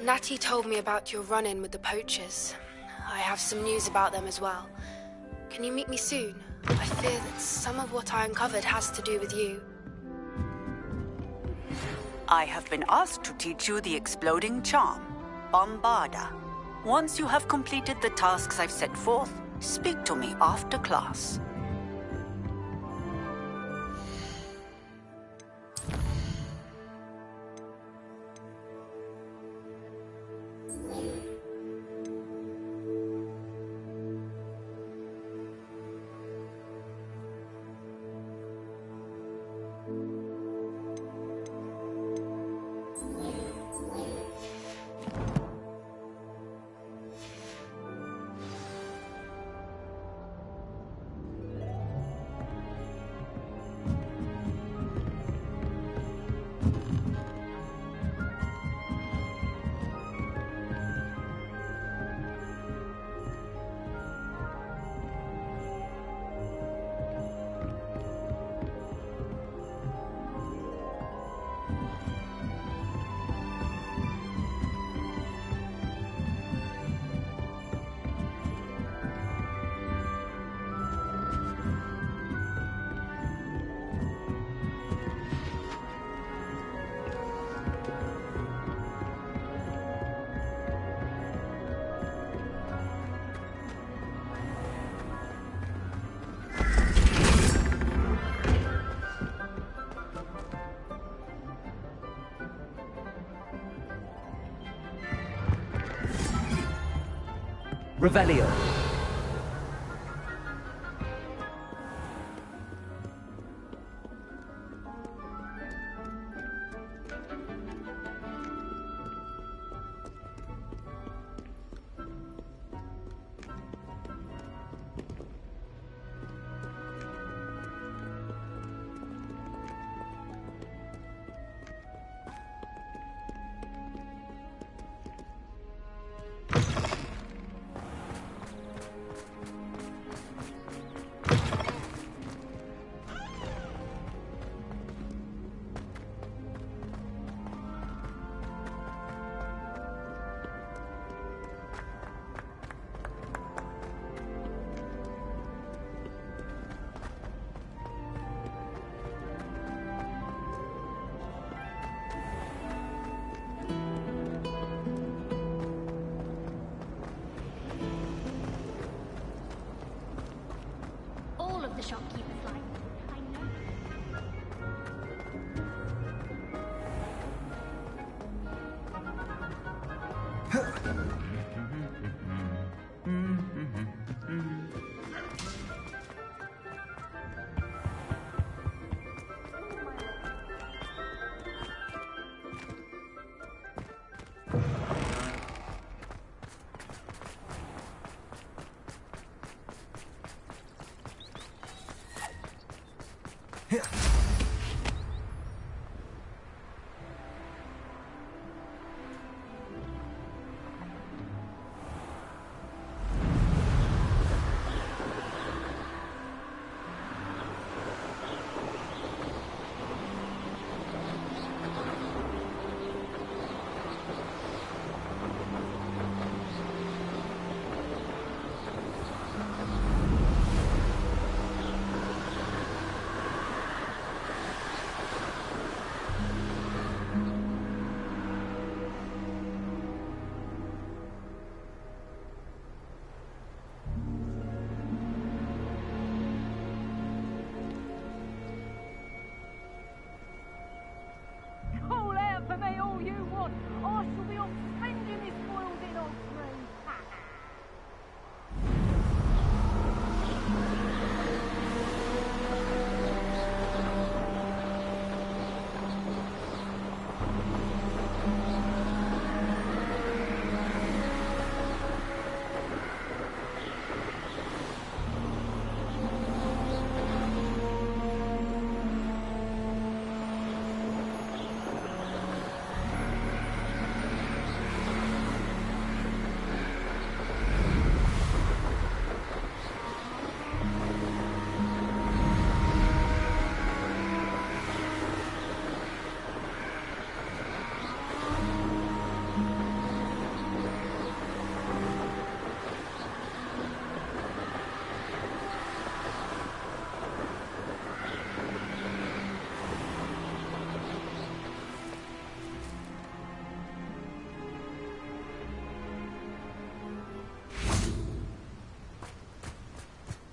Natty told me about your run-in with the poachers. I have some news about them as well. Can you meet me soon? I fear that some of what I uncovered has to do with you. I have been asked to teach you the exploding charm, Bombarda. Once you have completed the tasks I've set forth, speak to me after class. Revelio. The shopkeeper's like, I know.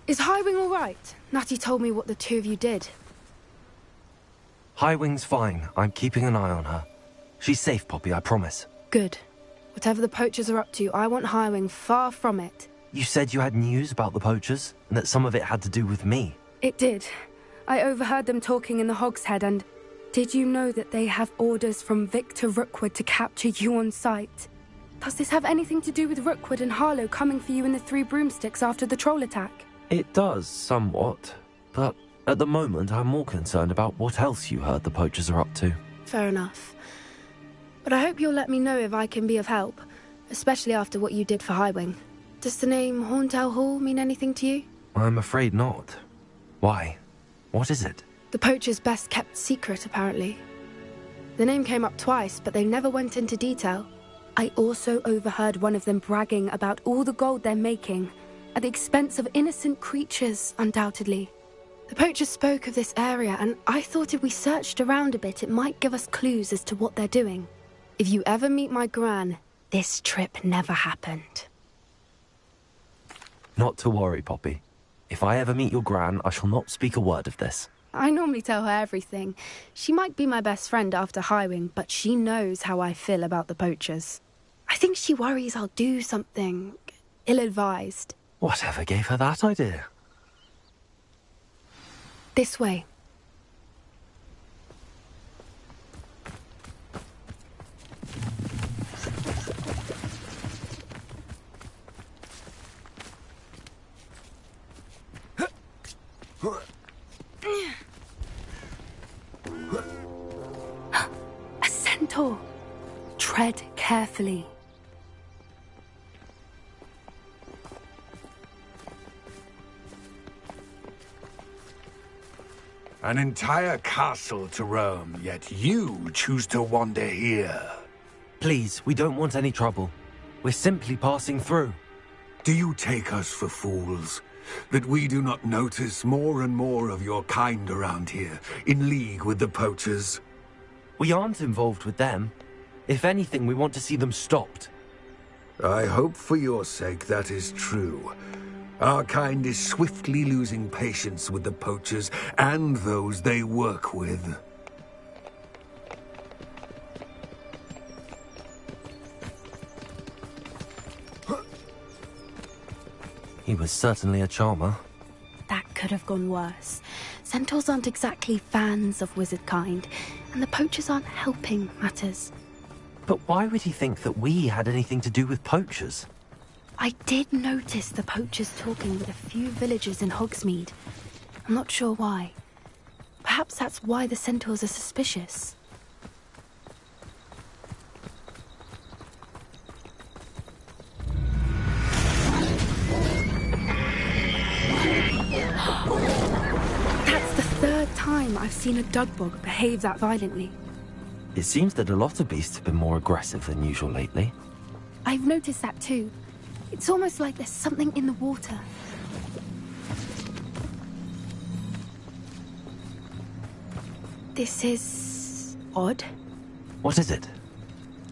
Is Highwing all right? Natty told me what the two of you did. Highwing's fine. I'm keeping an eye on her. She's safe, Poppy, I promise. Good. Whatever the poachers are up to, I want Highwing far from it. You said you had news about the poachers, and that some of it had to do with me. It did. I overheard them talking in the Hogshead, and did you know that they have orders from Victor Rookwood to capture you on sight? Does this have anything to do with Rookwood and Harlow coming for you in the Three Broomsticks after the troll attack? It does, somewhat. But at the moment, I'm more concerned about what else you heard the poachers are up to. Fair enough. But I hope you'll let me know if I can be of help, especially after what you did for Highwing. Does the name Horntail Hall mean anything to you? I'm afraid not. Why? What is it? The poachers' best kept secret, apparently. The name came up twice, but they never went into detail. I also overheard one of them bragging about all the gold they're making, at the expense of innocent creatures, undoubtedly. The poachers spoke of this area, and I thought if we searched around a bit, it might give us clues as to what they're doing. If you ever meet my gran, this trip never happened. Not to worry, Poppy. If I ever meet your gran, I shall not speak a word of this. I normally tell her everything. She might be my best friend after Highwing, but she knows how I feel about the poachers. I think she worries I'll do something ill-advised. Whatever gave her that idea? This way. A centaur. Tread carefully. An entire castle to roam, yet you choose to wander here. Please, we don't want any trouble. We're simply passing through. Do you take us for fools? That we do not notice more and more of your kind around here, in league with the poachers? We aren't involved with them. If anything, we want to see them stopped. I hope for your sake that is true. Our kind is swiftly losing patience with the poachers and those they work with. He was certainly a charmer. That could have gone worse. Centaurs aren't exactly fans of wizard kind, and the poachers aren't helping matters. But why would he think that we had anything to do with poachers? I did notice the poachers talking with a few villagers in Hogsmeade. I'm not sure why. Perhaps that's why the centaurs are suspicious. That's the third time I've seen a dugbog behave that violently. It seems that a lot of beasts have been more aggressive than usual lately. I've noticed that too. It's almost like there's something in the water. This is odd. What is it?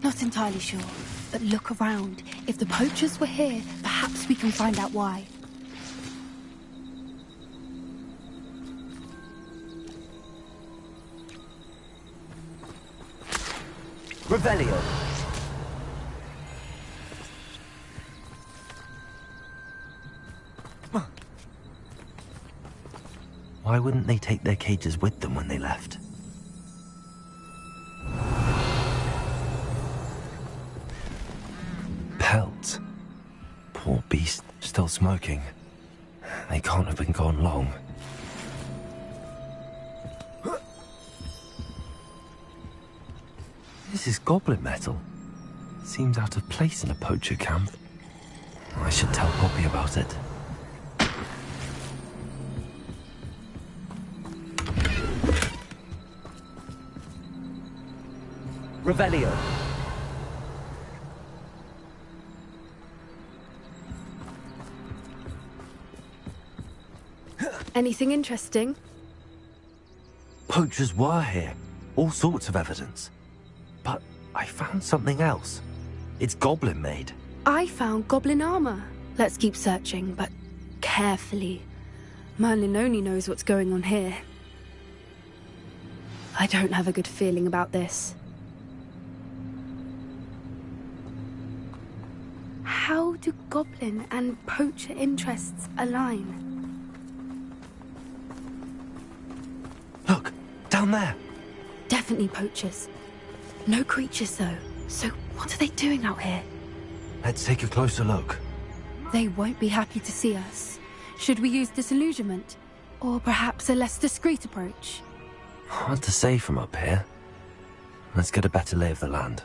Not entirely sure, but look around. If the poachers were here, perhaps we can find out why. Revelio. Why wouldn't they take their cages with them when they left? Pelts. Poor beast, still smoking. They can't have been gone long. This is goblin metal. Seems out of place in a poacher camp. I should tell Poppy about it. Revelio. Anything interesting? Poachers were here. All sorts of evidence. But I found something else. It's goblin-made. I found goblin armor. Let's keep searching, but carefully. Merlin only knows what's going on here. I don't have a good feeling about this. How do goblin and poacher interests align? Look, down there. Definitely poachers. No creatures, though. So what are they doing out here? Let's take a closer look. They won't be happy to see us. Should we use disillusionment? Or perhaps a less discreet approach? Hard to say from up here. Let's get a better lay of the land.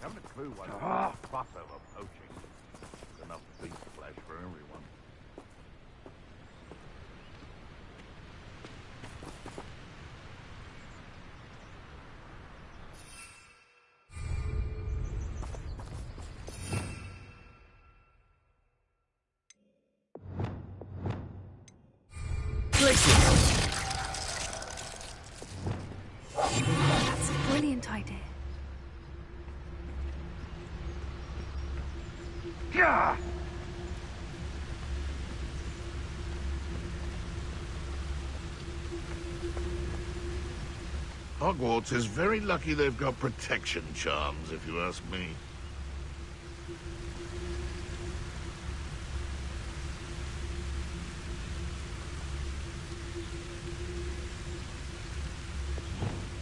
Haven't a clue why crossover poaching. There's enough beast flesh for everyone. That's a brilliant idea. Hogwarts is very lucky they've got protection charms, if you ask me.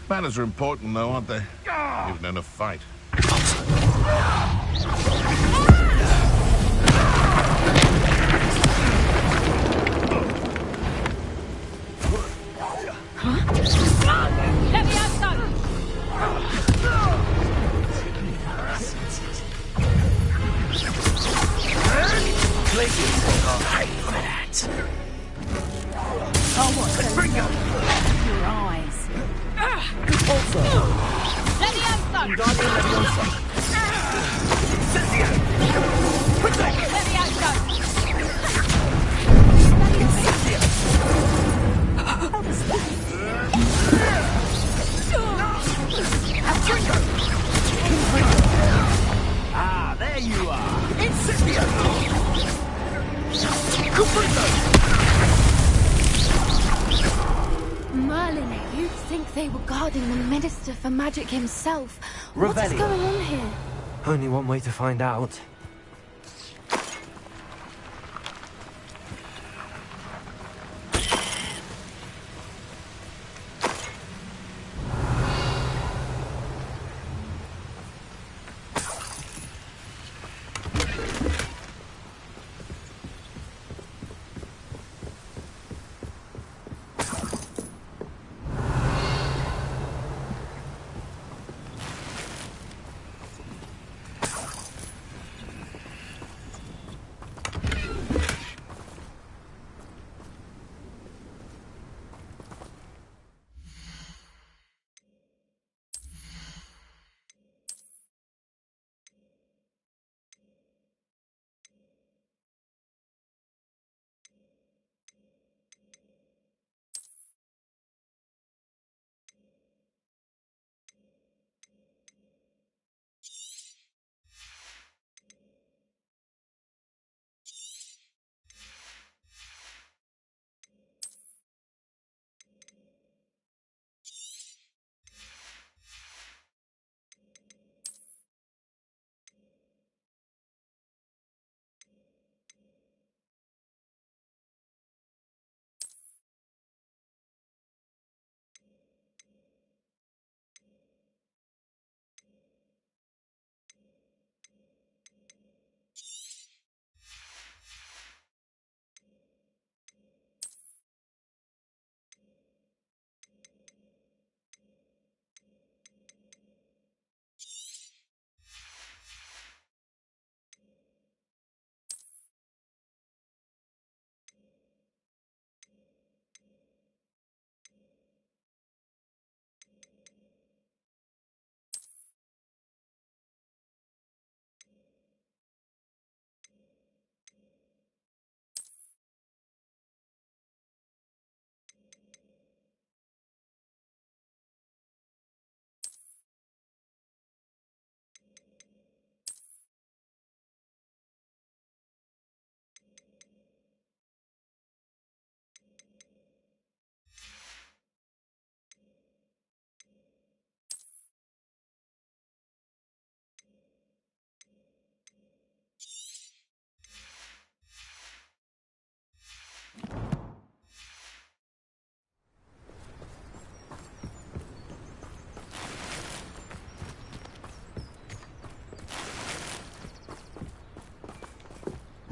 Manners are important, though, aren't they? Even in a fight. There you are! Merlin, you'd think they were guarding the Minister for Magic himself. What is going on here? Only one way to find out.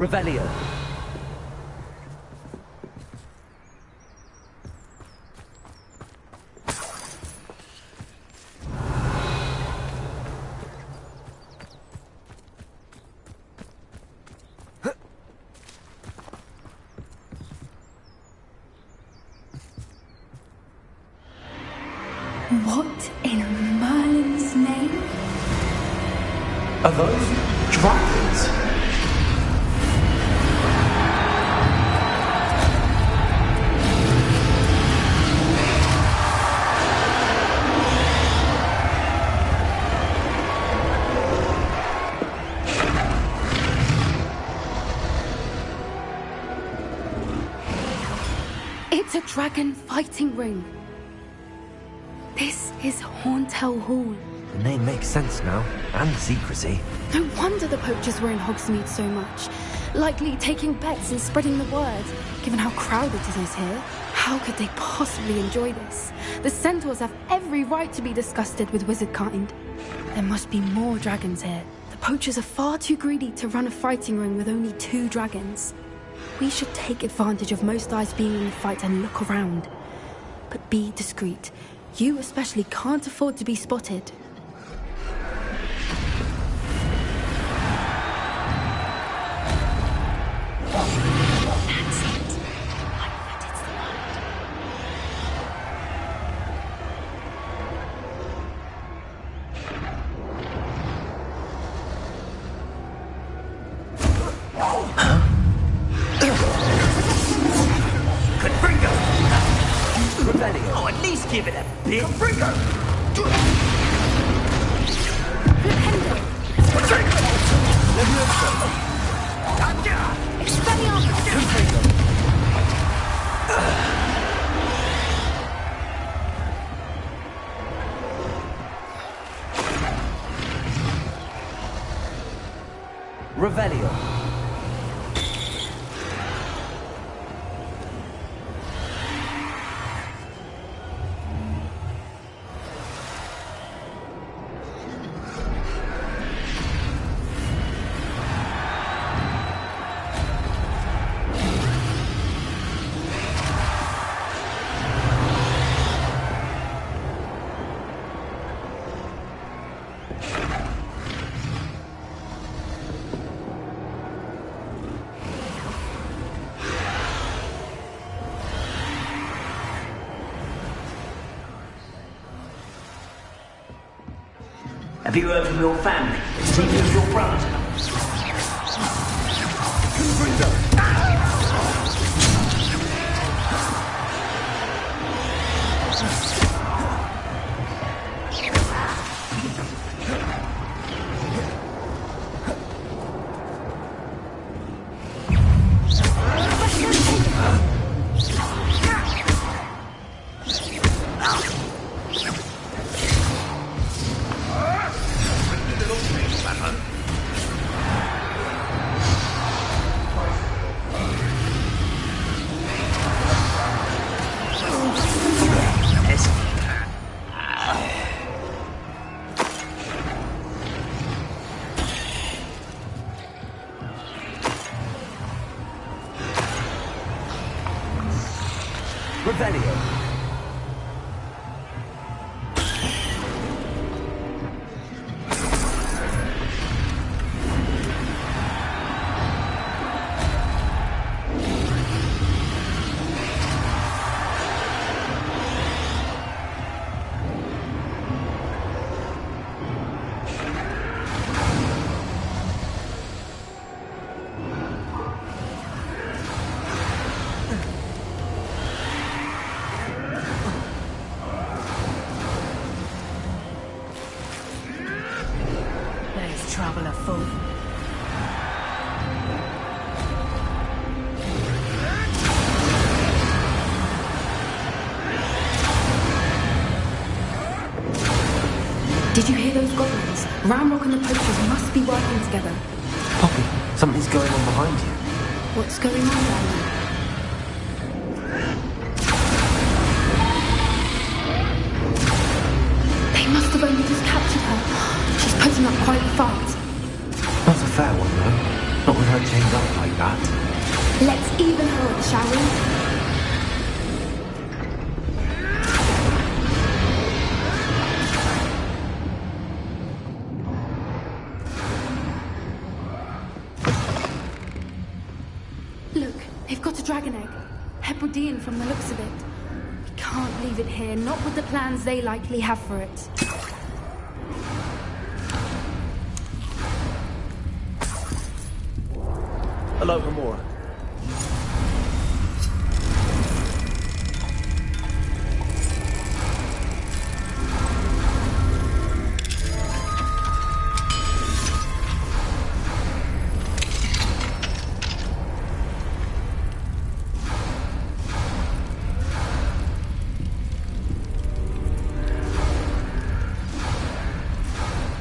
Revelio. What in Merlin's name? Are those dragons? It's a dragon fighting ring. This is Hauntel Hall. The name makes sense now, and the secrecy. No wonder the poachers were in Hogsmeade so much. Likely taking bets and spreading the word, given how crowded it is here. How could they possibly enjoy this? The centaurs have every right to be disgusted with wizard kind. There must be more dragons here. The poachers are far too greedy to run a fighting ring with only 2 dragons. We should take advantage of most eyes being in the fight and look around. But be discreet. You especially can't afford to be spotted. That's it. I bet it's the light. Oh, at least give it a bit. Revelio. Have you heard from your family? Seen of your brother? Revelio. Trouble afoot. Did you hear those goblins? Ramrock and the poachers must be working together. Poppy, something's going on behind you. What's going on, darling? They must have only just captured her. She's putting up quite a fight. Not a fair one, though. Not Not with her chained up like that. Let's even her, shall we? Look, they've got a dragon egg. Hebridean from the looks of it. We can't leave it here, not with the plans they likely have for it. Hello, Gamora.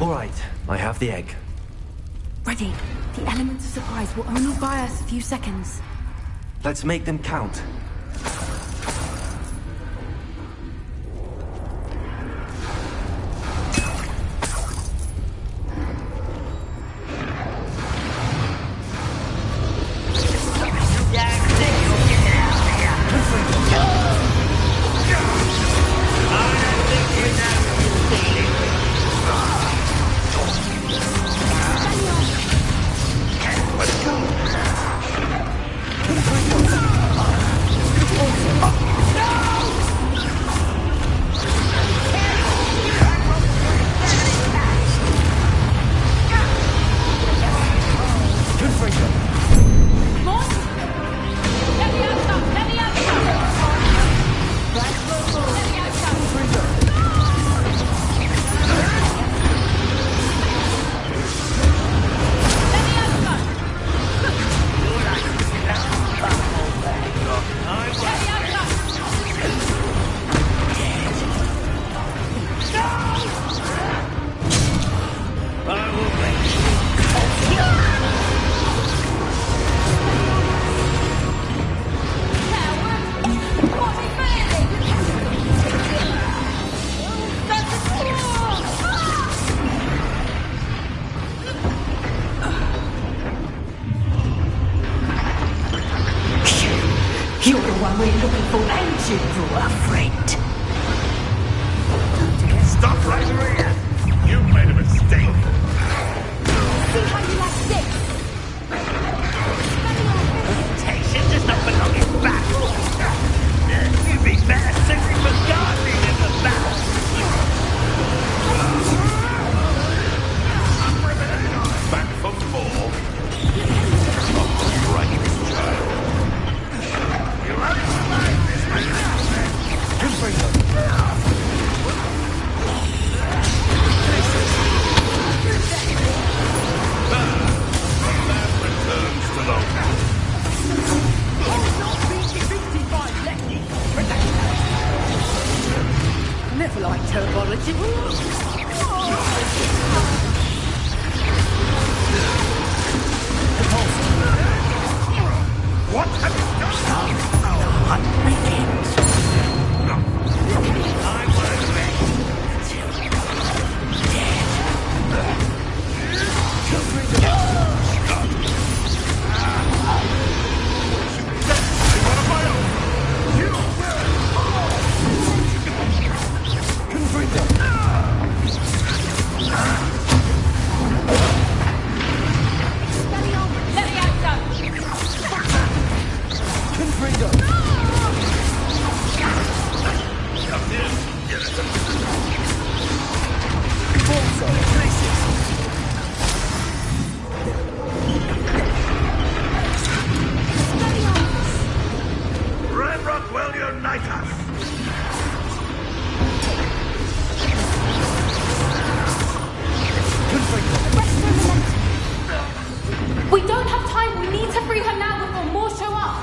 All right, I have the egg. Ready. The element of surprise will only buy us a few seconds. Let's make them count. You're the one we're looking for, ain't you, poor friend? Stop right there! You made a mistake! See how you like this? Presentation does not belong in battle. You'd be better suited for gardening than the battle. Back for more? Oh, right, child. You won't survive this man returns to the Never liked herbology. What have you done? I was ready. Ramrock will unite us! We don't have time. We need to free her now before more show up.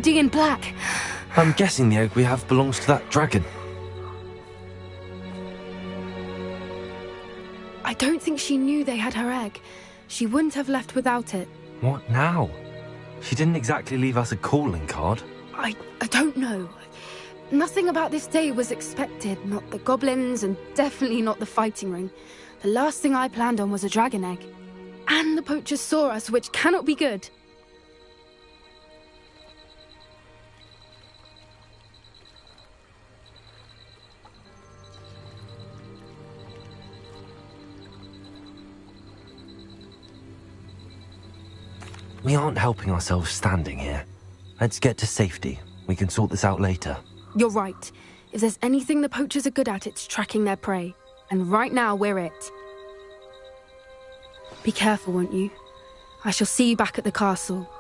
already in black. I'm guessing the egg we have belongs to that dragon. I don't think she knew they had her egg. She wouldn't have left without it. What now? She didn't exactly leave us a calling card. I don't know. Nothing about this day was expected. Not the goblins, and definitely not the fighting ring. The last thing I planned on was a dragon egg. And the poachers saw us, which cannot be good. We aren't helping ourselves standing here. Let's get to safety. We can sort this out later. You're right. If there's anything the poachers are good at, it's tracking their prey. And right now, we're it. Be careful, won't you? I shall see you back at the castle.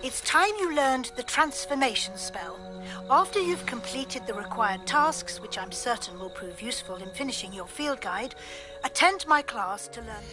It's time you learned the transformation spell. After you've completed the required tasks, which I'm certain will prove useful in finishing your field guide, attend my class to learn...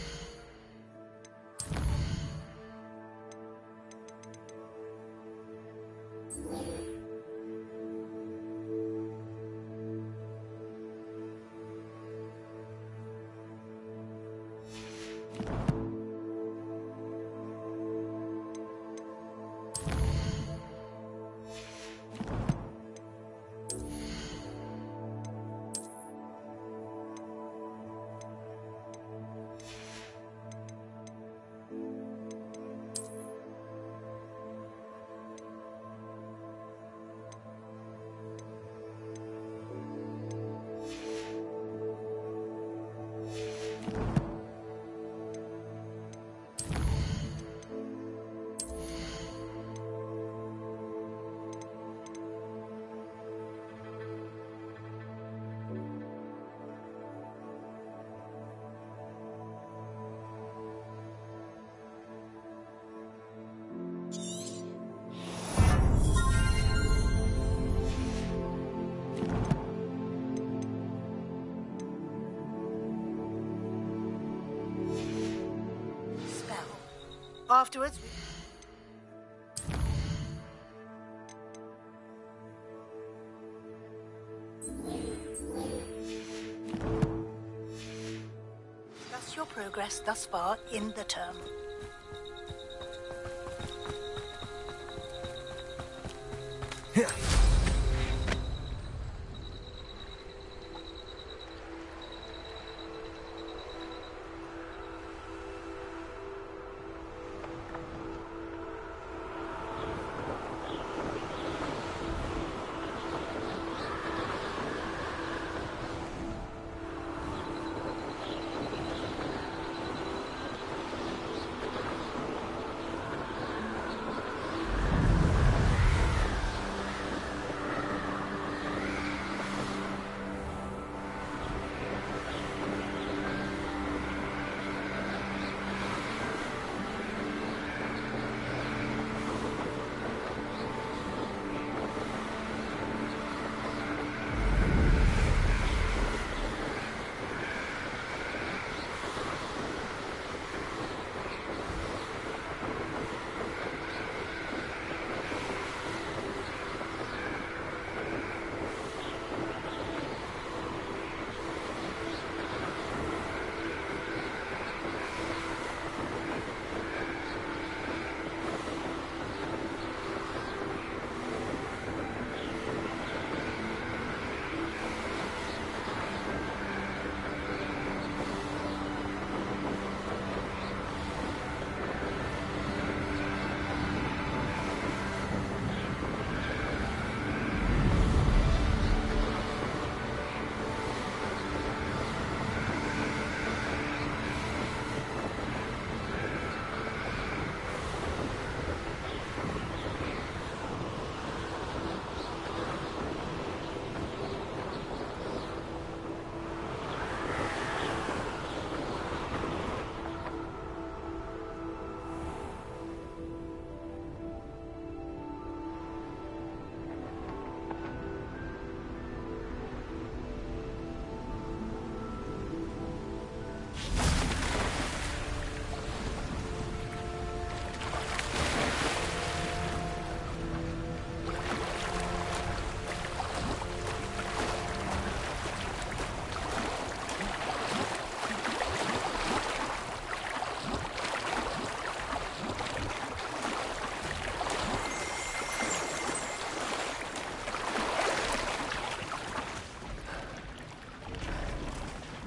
Afterwards, discuss your progress thus far in the term.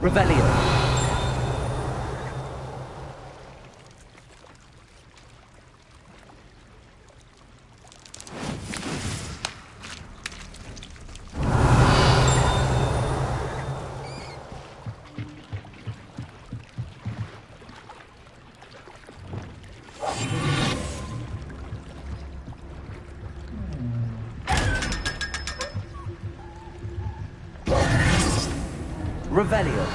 Revelio. Revelio.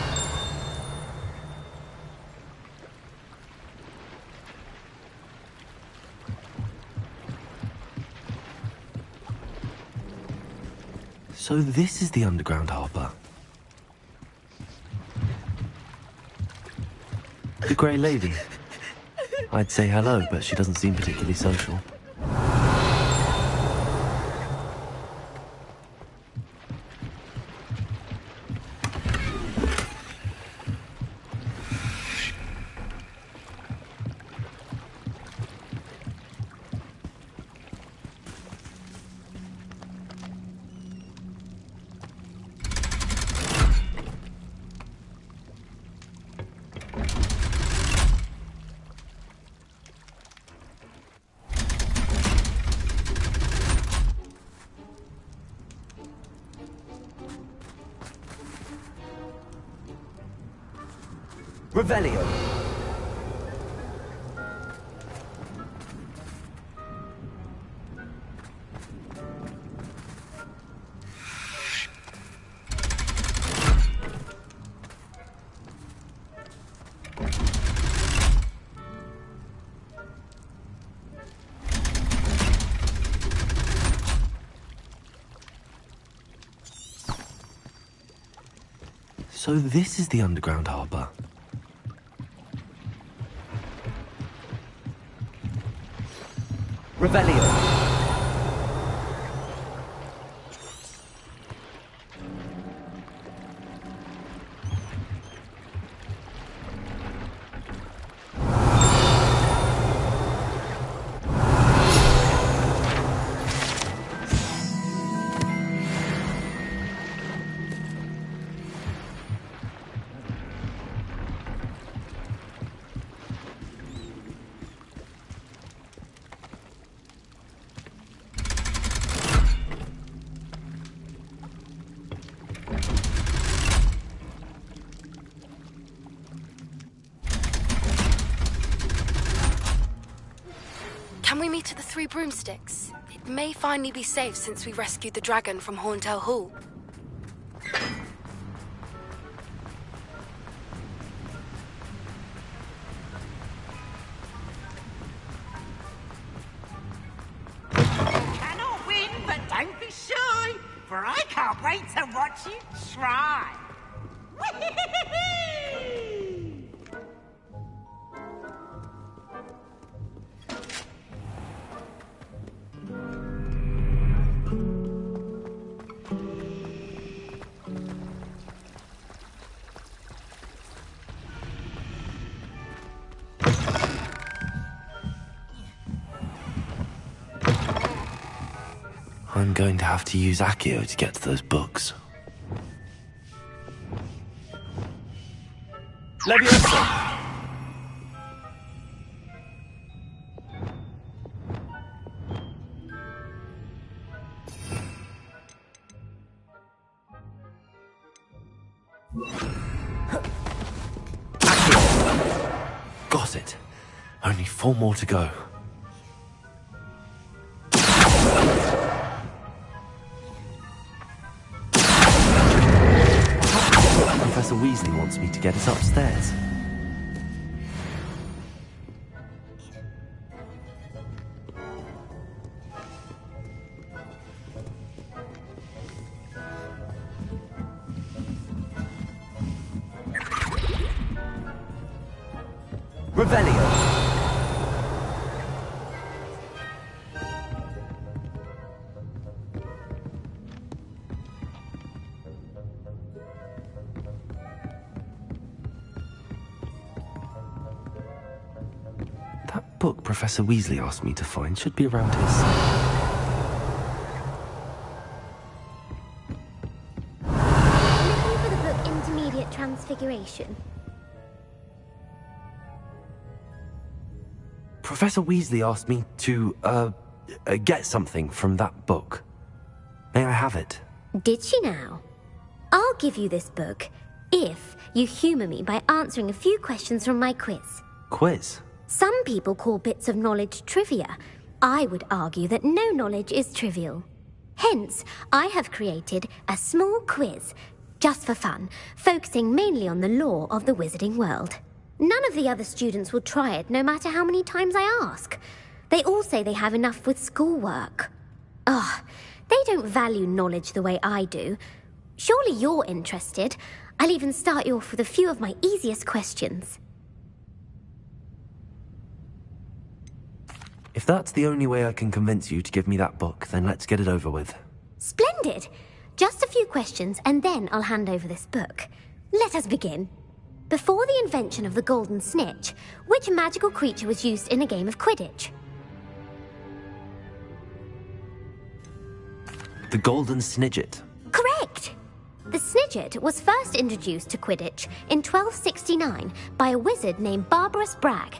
So this is the underground harbour. The Grey Lady. I'd say hello, but she doesn't seem particularly social. Revelio. So this is the underground harbour. Revelio. Can we meet at the Three Broomsticks? It may finally be safe since we rescued the dragon from Horntail Hall. Cannot win, but don't be shy, for I can't wait to watch you try. I'm going to have to use Accio to get to those books. Leviosa! Accio! Got it. Only 4 more to go. Professor Weasley wants me to get us upstairs. Revelio. That book Professor Weasley asked me to find should be around his side. Looking for the book Intermediate Transfiguration. transfiguration? Professor Weasley asked me to, get something from that book. May I have it? Did she now? I'll give you this book if you humour me by answering a few questions from my quiz. Quiz? Some people call bits of knowledge trivia. I would argue that no knowledge is trivial. Hence, I have created a small quiz, just for fun, focusing mainly on the lore of the wizarding world. None of the other students will try it, no matter how many times I ask. They all say they have enough with schoolwork. Ugh, they don't value knowledge the way I do. Surely you're interested. I'll even start you off with a few of my easiest questions. If that's the only way I can convince you to give me that book, then let's get it over with. Splendid! Just a few questions, and then I'll hand over this book. Let us begin. Before the invention of the golden snitch, which magical creature was used in a game of Quidditch? The golden snidget. Correct! The snidget was first introduced to Quidditch in 1269 by a wizard named Barbarous Bragg.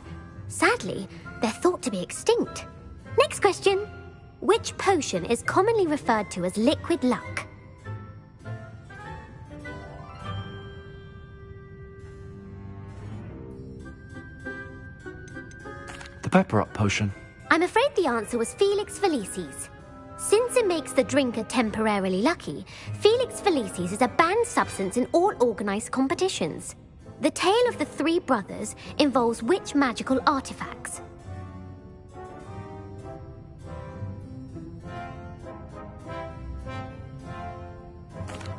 Sadly, they're thought to be extinct. Next question. Which potion is commonly referred to as liquid luck? The pepper-up potion. I'm afraid the answer was Felix Felicis. Since it makes the drinker temporarily lucky, Felix Felicis is a banned substance in all organised competitions. The tale of the three brothers involves which magical artifacts?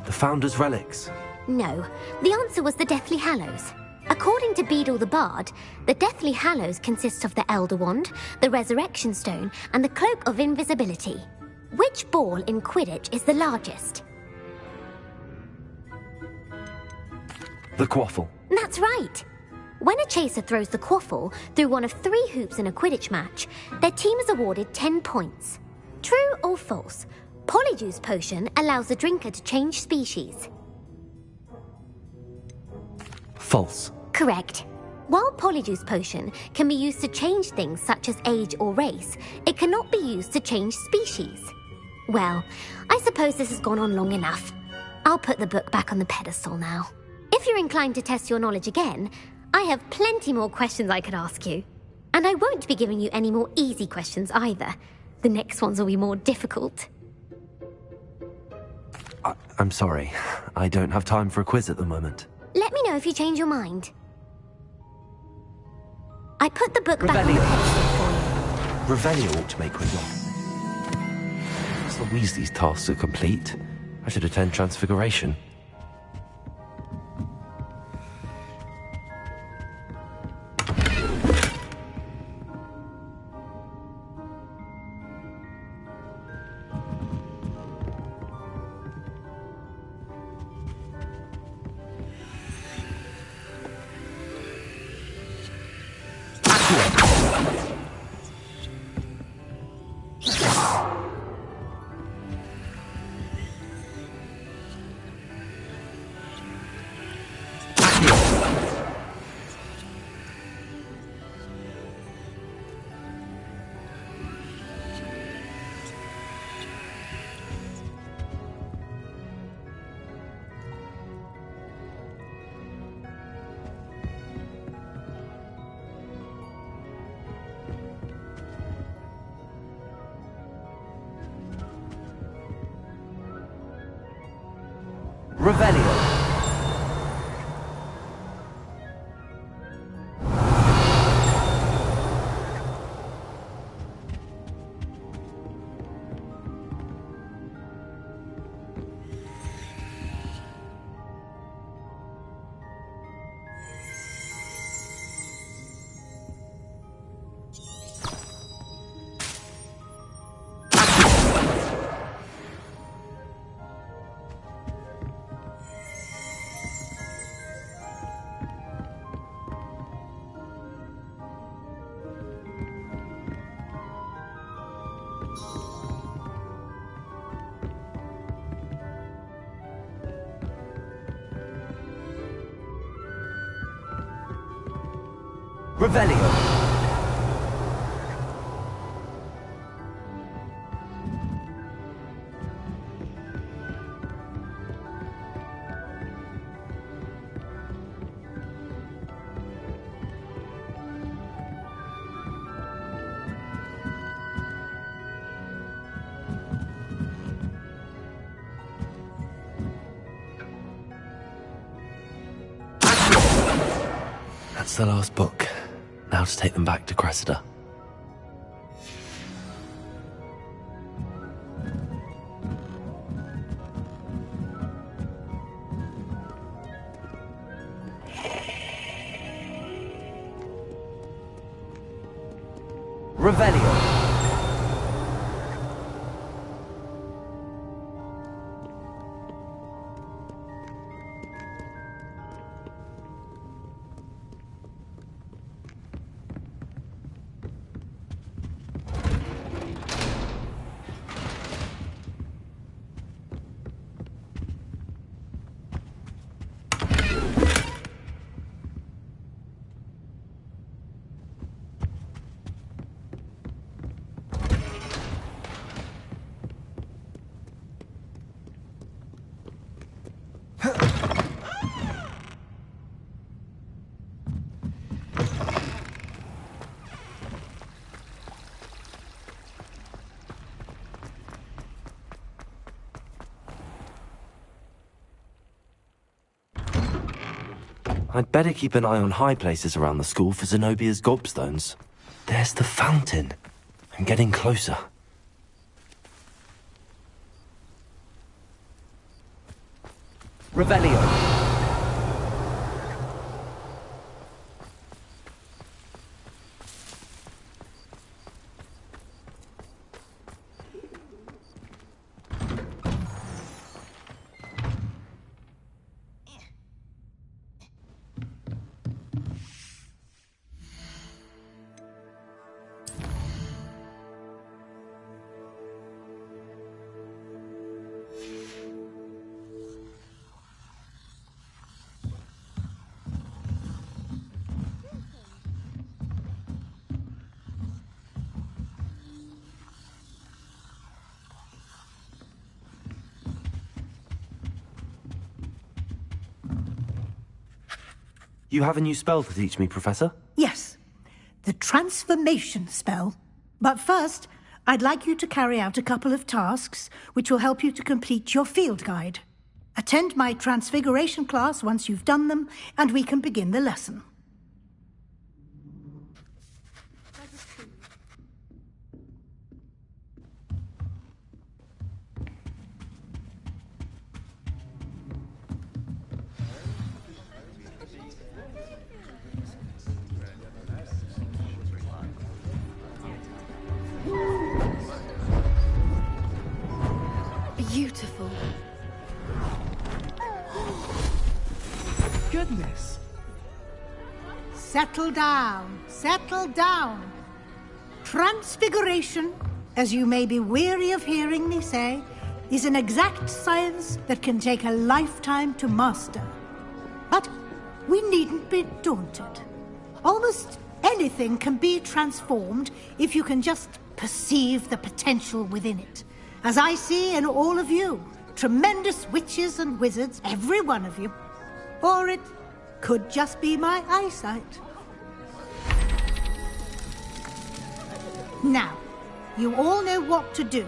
The Founder's Relics. No, the answer was the Deathly Hallows. According to Beedle the Bard, the Deathly Hallows consists of the Elder Wand, the Resurrection Stone, and the Cloak of Invisibility. Which ball in Quidditch is the largest? The Quaffle. That's right. When a chaser throws the quaffle through one of 3 hoops in a Quidditch match, their team is awarded 10 points. True or false? Polyjuice Potion allows the drinker to change species. False. Correct. While Polyjuice Potion can be used to change things such as age or race, it cannot be used to change species. Well, I suppose this has gone on long enough. I'll put the book back on the pedestal now. If you're inclined to test your knowledge again, I have plenty more questions I could ask you. And I won't be giving you any more easy questions either. The next ones will be more difficult. I'm sorry. I don't have time for a quiz at the moment. Let me know if you change your mind. I put the book back on the pedestal for you. Revelio ought to make quick work. As the Weasley's tasks are complete, I should attend Transfiguration. Revelio. Revelio. That's the last book. Now to take them back to Cressida. Revelio. I'd better keep an eye on high places around the school for Zenobia's gobstones. There's the fountain. I'm getting closer. Revelio. You have a new spell to teach me, Professor? Yes, the transformation spell. But first, I'd like you to carry out a couple of tasks which will help you to complete your field guide. Attend my transfiguration class once you've done them, and we can begin the lesson. Beautiful. Goodness. Settle down, settle down. Transfiguration, as you may be weary of hearing me say, is an exact science that can take a lifetime to master. But we needn't be daunted. Almost anything can be transformed if you can just perceive the potential within it. As I see in all of you, tremendous witches and wizards, every one of you. Or it could just be my eyesight. Now, you all know what to do.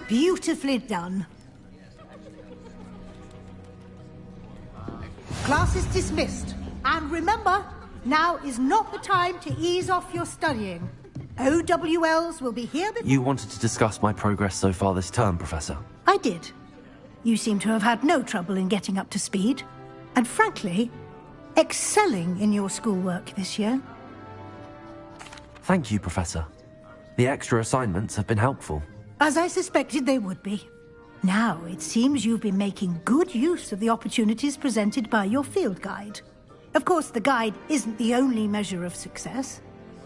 Beautifully done. Class is dismissed. And remember, now is not the time to ease off your studying. OWLs will be here before... You wanted to discuss my progress so far this term, Professor? I did. You seem to have had no trouble in getting up to speed. And frankly, excelling in your schoolwork this year. Thank you, Professor. The extra assignments have been helpful. As I suspected they would be. Now, it seems you've been making good use of the opportunities presented by your field guide. Of course, the guide isn't the only measure of success.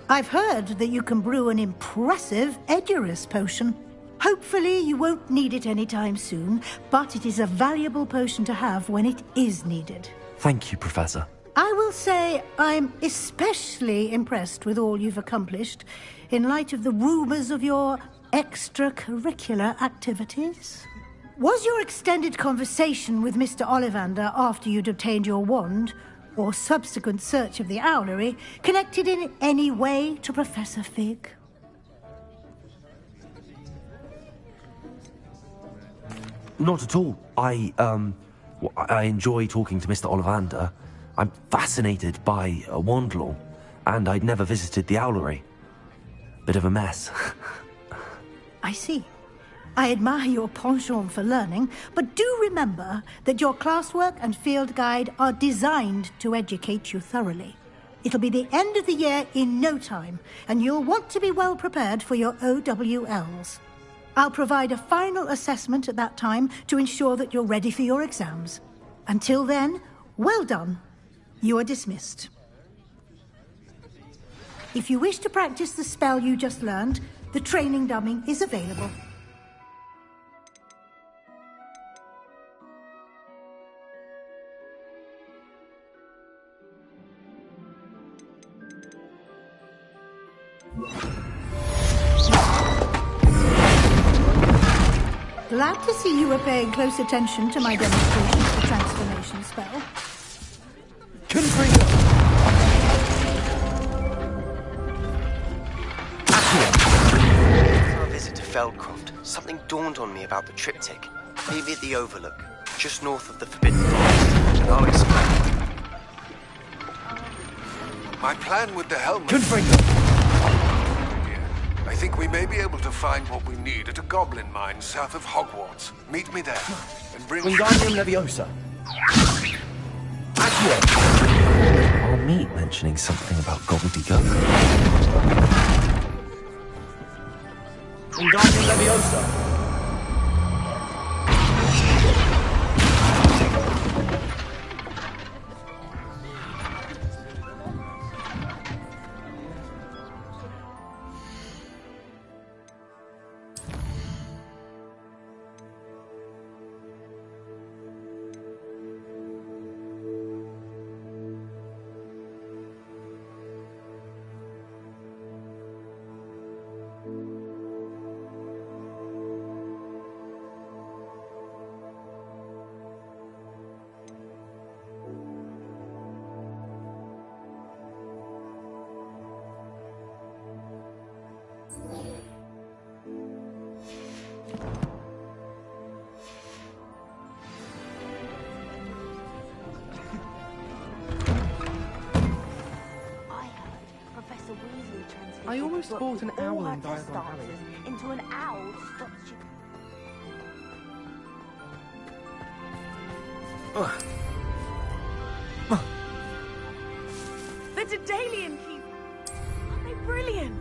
I've heard that you can brew an impressive Edurus potion. Hopefully, you won't need it anytime soon, but it is a valuable potion to have when it is needed. Thank you, Professor. I will say I'm especially impressed with all you've accomplished in light of the rumors of your extracurricular activities. Was your extended conversation with Mr. Ollivander after you'd obtained your wand, or subsequent search of the owlery, connected in any way to Professor Fig? Not at all. I enjoy talking to Mr. Ollivander. I'm fascinated by wand law, and I'd never visited the owlery. Bit of a mess. I see. I admire your penchant for learning, but do remember that your classwork and field guide are designed to educate you thoroughly. It'll be the end of the year in no time, and you'll want to be well prepared for your OWLs. I'll provide a final assessment at that time to ensure that you're ready for your exams. Until then, well done. You are dismissed. If you wish to practice the spell you just learned, the training dummy is available. Glad to see you were paying close attention to my demonstration of the transformation spell. After our visit to Feldcroft, something dawned on me about the triptych. Maybe at the Overlook, just north of the Forbidden Forest, and I'll explain. My plan with the helmet... I think we may be able to find what we need at a goblin mine south of Hogwarts. Meet me there, and bring... Wingardium Leviosa. Accio. Our meat mentioning something about gobbledygook. Wingardium Leviosa. I almost bought an owl in Diagon Alley. Into an owl stops you. The Daedalian keys! Aren't they brilliant?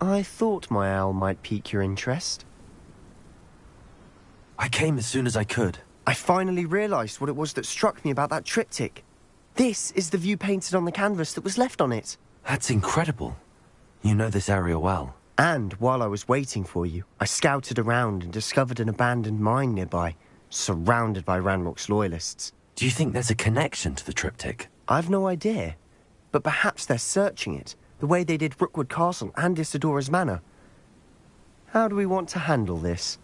I thought my owl might pique your interest. I came as soon as I could. I finally realised what it was that struck me about that triptych. This is the view painted on the canvas that was left on it. That's incredible. You know this area well. And while I was waiting for you, I scouted around and discovered an abandoned mine nearby, surrounded by Ranrock's loyalists. Do you think there's a connection to the triptych? I've no idea, but perhaps they're searching it, the way they did Rookwood Castle and Isidora's Manor. How do we want to handle this?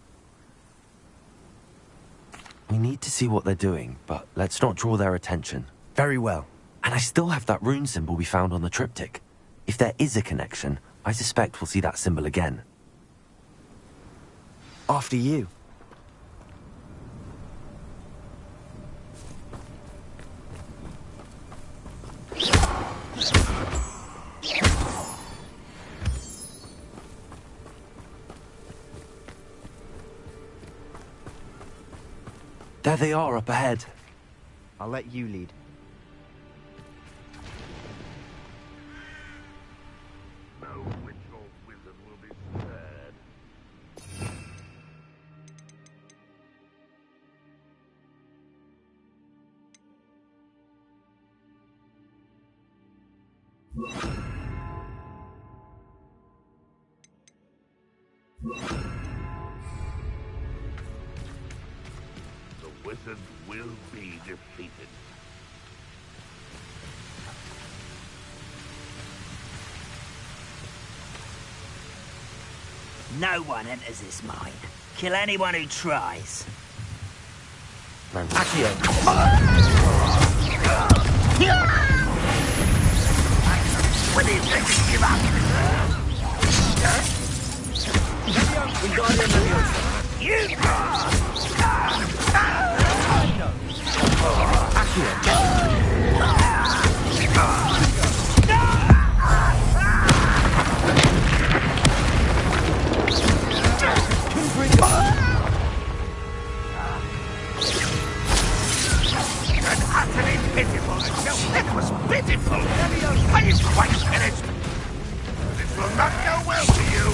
We need to see what they're doing, but let's not draw their attention. Very well. And I still have that rune symbol we found on the triptych. If there is a connection, I suspect we'll see that symbol again. After you. There they are, up ahead. I'll let you lead. No witch or wizard will be spared. The wizard will be defeated. No one enters this mine. Kill anyone who tries. Accio! When do you think you give up? We got him, You! Utterly pitiful. No, that was pitiful. Are you quite finished? This will not go well for you.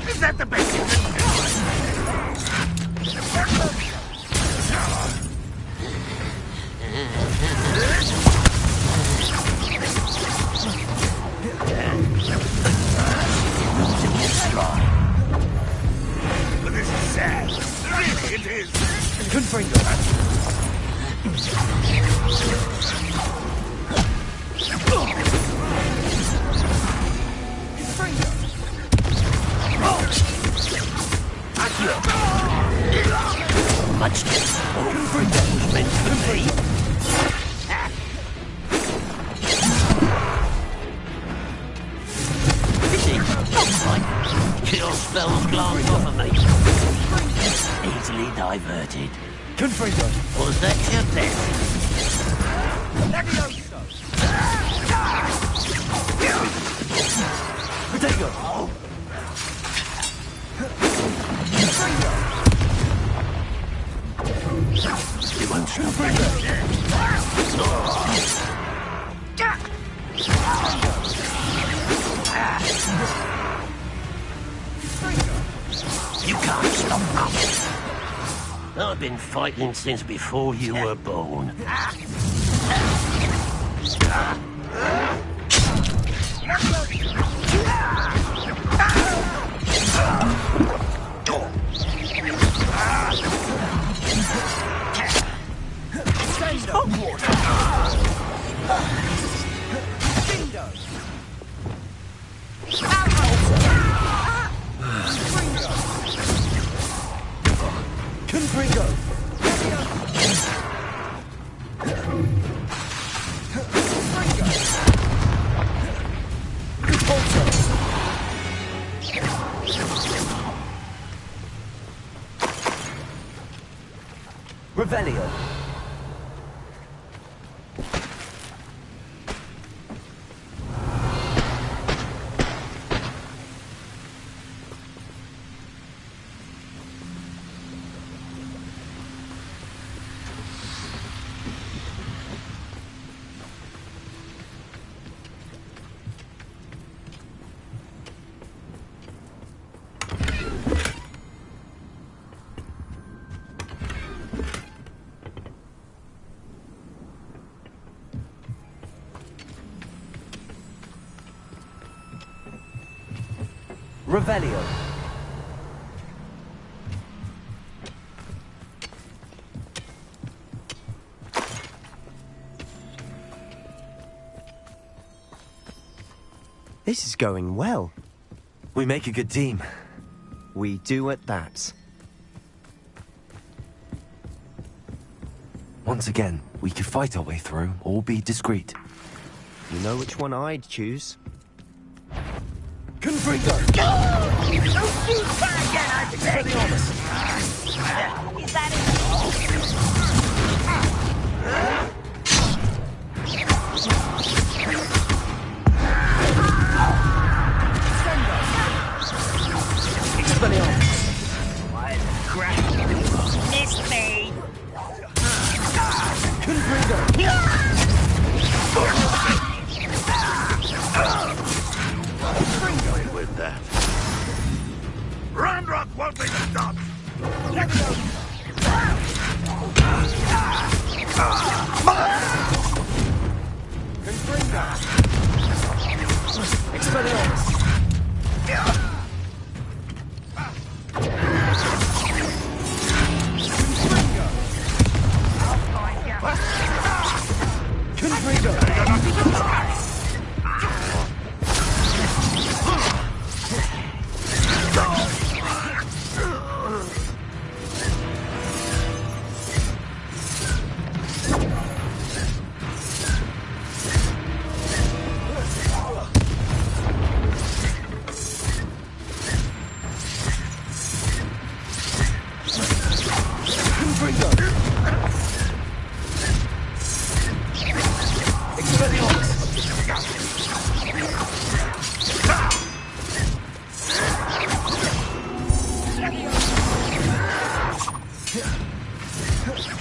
Is that the best you can do? But this is sad. Really, it is. Confringo. Much that was meant for me. Kill spells glance off of me. Easily diverted. Confringo. Was that your best? Potato. You won't stop me. You can't stop me. I've been fighting since before you were born. Revelio. Revelio. This is going well. We make a good team. We do at that. Once again, we could fight our way through, or be discreet. You know which one I'd choose? Confringo! Don't shoot her again, I beg! Is that it? What crap? Miss me! With that. Rock won't be stopped!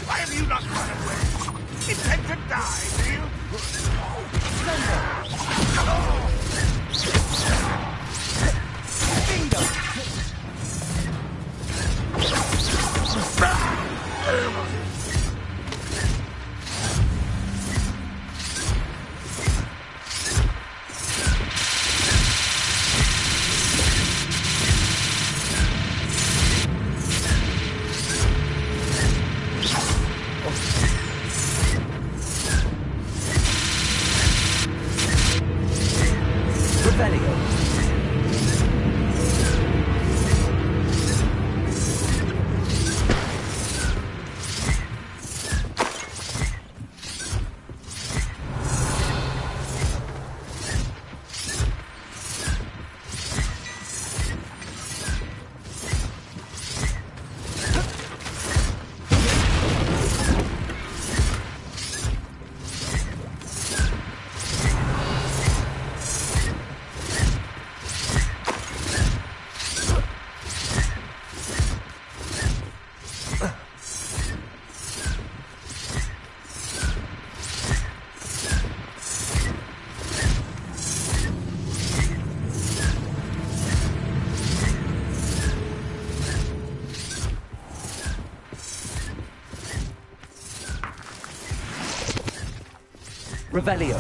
Why have you not run away? Intend to die, do you? Revelio.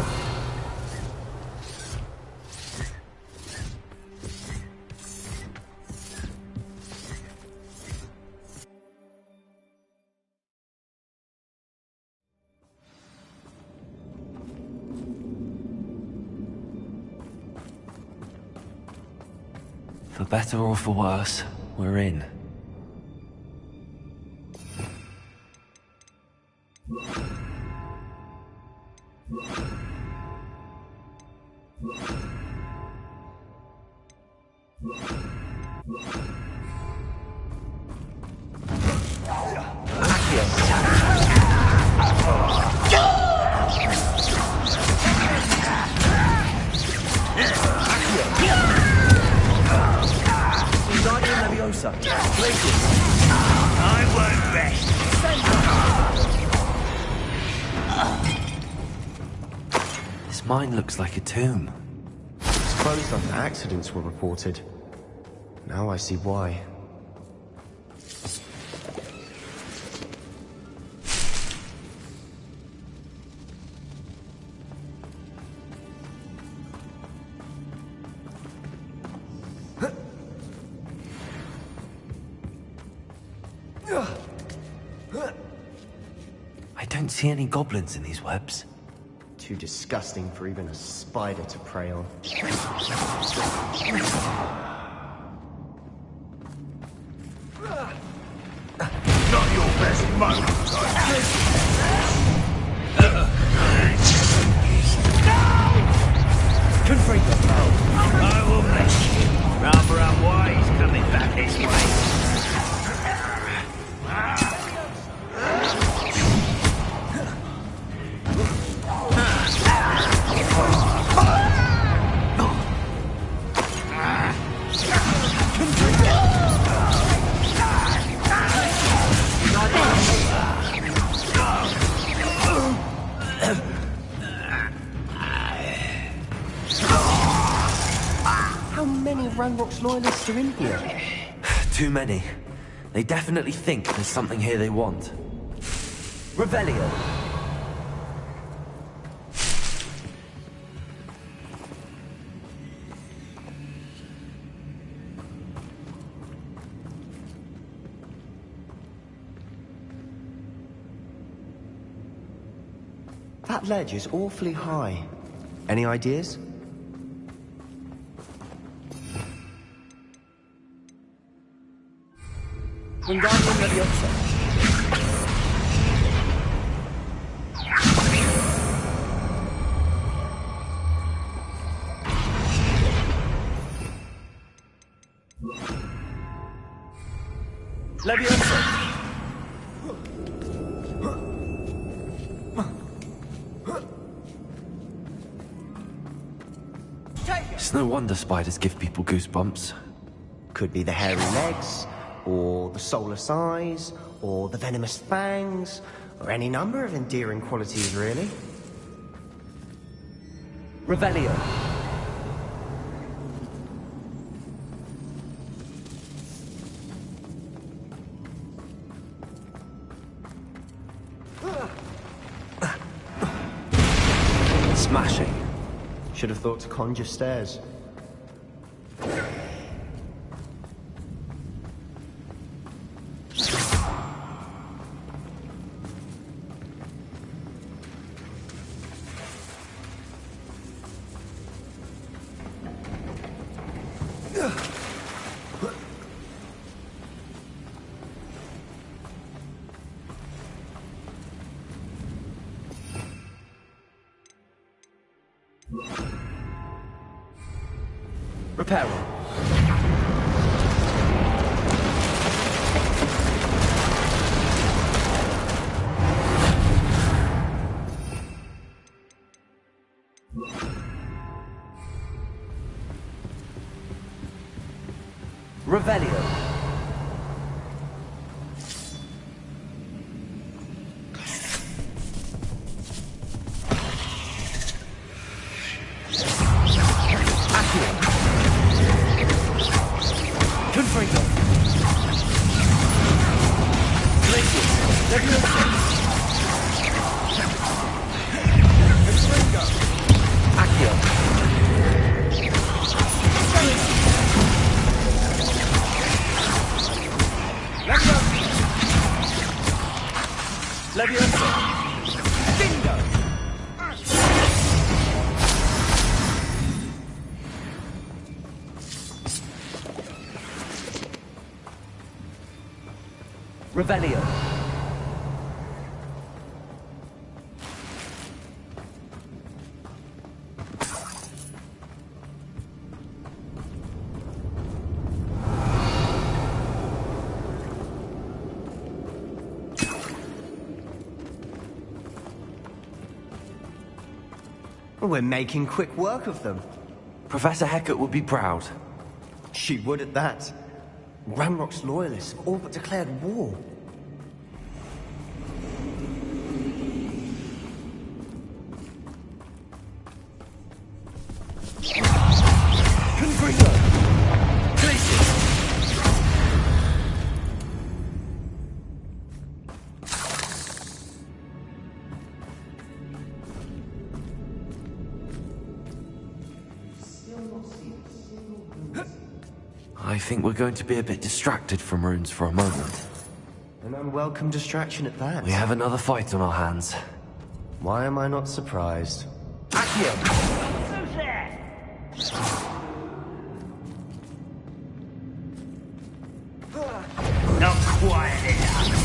For better or for worse, we're in. I won't rest. This mine looks like a tomb. It's closed after accidents were reported. Now I see why. see any goblins in these webs? Too disgusting for even a spider to prey on. Not your best moment, Confront the foe. I will make you. Rather unwise coming back this way. How many Ranrock's loyalists are in here? Too many. They definitely think there's something here they want. Revelio. That ledge is awfully high. Any ideas? Wingardium Leviosa. Leviosa. It's no wonder spiders give people goosebumps. Could be the hairy legs, or the soulless eyes, or the venomous fangs, or any number of endearing qualities, really. Revelio. Smashing. Should have thought to conjure stairs. Reparo. Revelio. Revelio. We're making quick work of them. Professor Hecat would be proud. She would at that. Ranrock's loyalists have all but declared war. I think we're going to be a bit distracted from runes for a moment. An unwelcome distraction at that. We have another fight on our hands. Why am I not surprised? Who's there? Not quiet enough.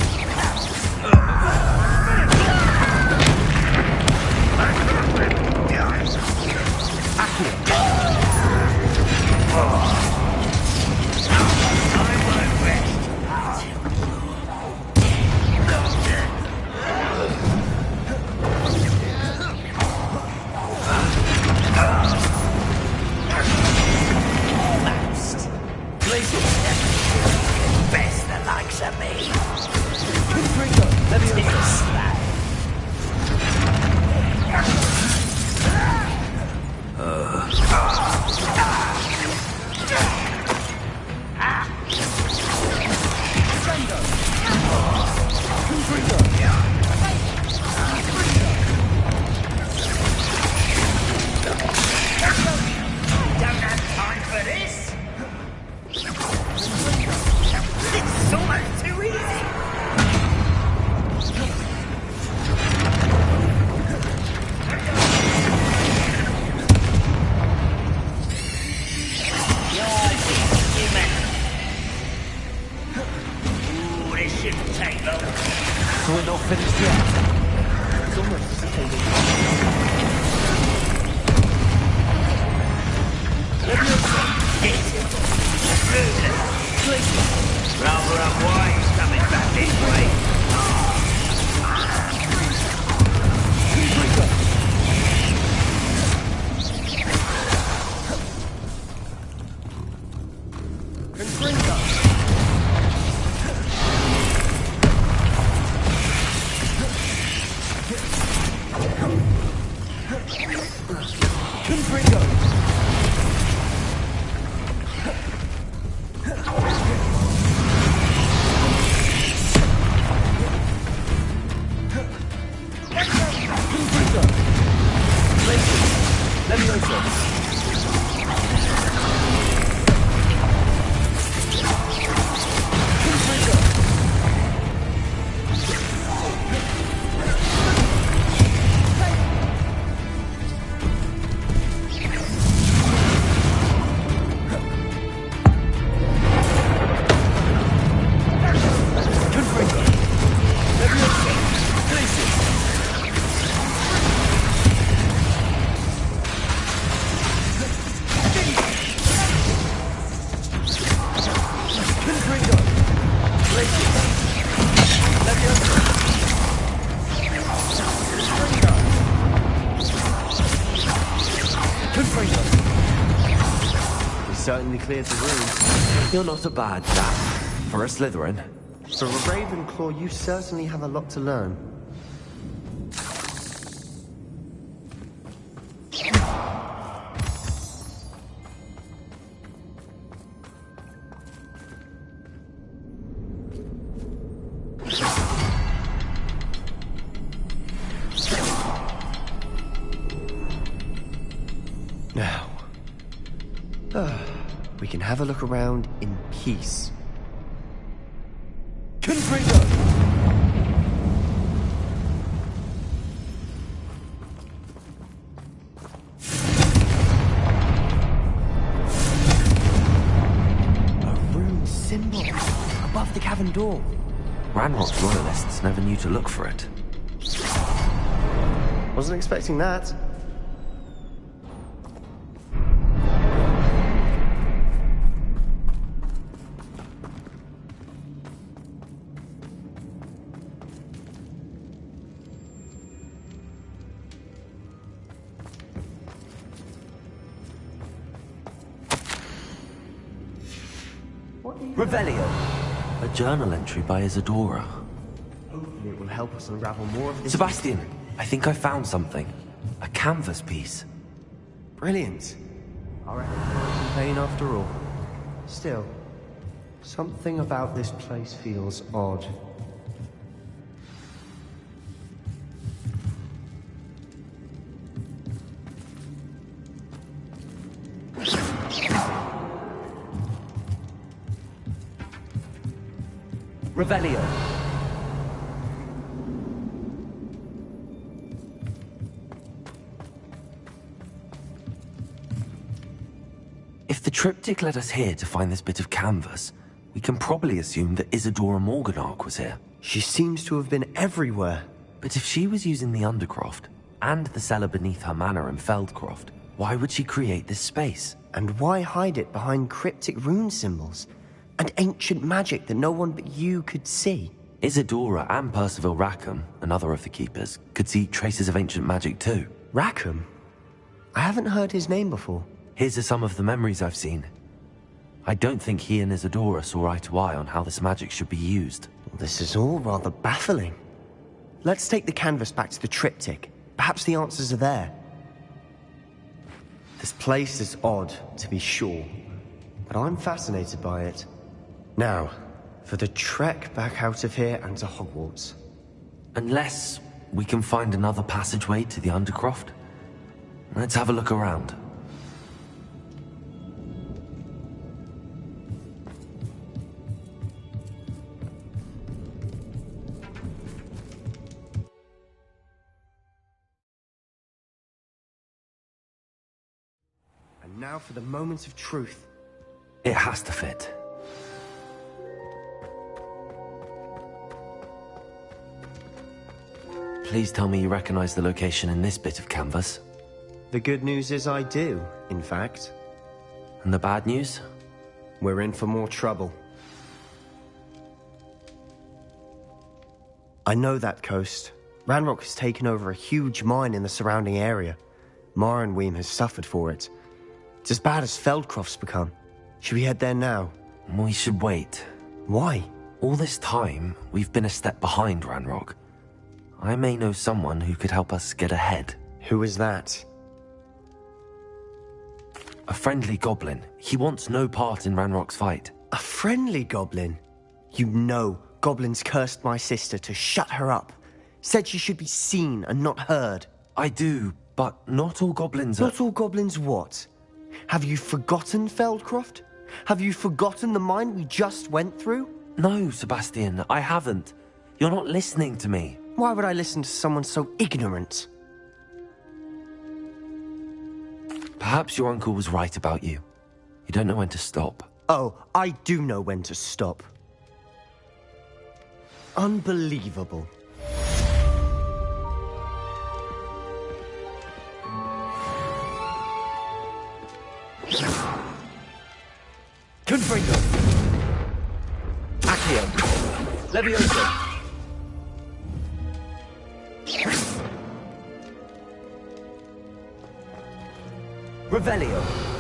Best the likes of me. Don't have time for this. It's almost too easy. Ooh, this shouldn't take long. So we're not finished yet? It's almost dissipating. Rather unwise coming back this way. Certainly cleared the room. You're not a bad chap. For a Slytherin. For a Ravenclaw, you certainly have a lot to learn. Now, we can have a look around in peace. Confringo! A rune symbol above the cavern door. Ranrock's royalists never knew to look for it. Wasn't expecting that. Revelio! A journal entry by Isadora. Hopefully it will help us unravel more of this. Sebastian, I think I found something. A canvas piece. Brilliant. I reckon I'm playing after all. Still, something about this place feels odd. Revelio. If the triptych led us here to find this bit of canvas, we can probably assume that Isadora Morganach was here. She seems to have been everywhere. But if she was using the Undercroft, and the cellar beneath her manor in Feldcroft, why would she create this space? And why hide it behind cryptic rune symbols? And ancient magic that no one but you could see? Isadora and Percival Rackham, another of the keepers, could see traces of ancient magic too. Rackham? I haven't heard his name before. Here's some of the memories I've seen. I don't think he and Isadora saw eye to eye on how this magic should be used. This is all rather baffling. Let's take the canvas back to the triptych. Perhaps the answers are there. This place is odd, to be sure, but I'm fascinated by it. Now, for the trek back out of here and to Hogwarts. Unless we can find another passageway to the Undercroft. Let's have a look around. And now for the moment of truth. It has to fit. Please tell me you recognize the location in this bit of canvas. The good news is I do, in fact. And the bad news? We're in for more trouble. I know that coast. Ranrock has taken over a huge mine in the surrounding area. Mornweem has suffered for it. It's as bad as Feldcroft's become. Should we head there now? We should wait. Why? All this time, we've been a step behind Ranrock. I may know someone who could help us get ahead. Who is that? A friendly goblin. He wants no part in Ranrock's fight. A friendly goblin? You know, goblins cursed my sister to shut her up. Said she should be seen and not heard. I do, but not all goblins are... Not all goblins what? Have you forgotten Feldcroft? Have you forgotten the mine we just went through? No, Sebastian, I haven't. You're not listening to me. Why would I listen to someone so ignorant? Perhaps your uncle was right about you. You don't know when to stop. Oh, I do know when to stop. Unbelievable. Confringo! Accio! Levioso! Revelio!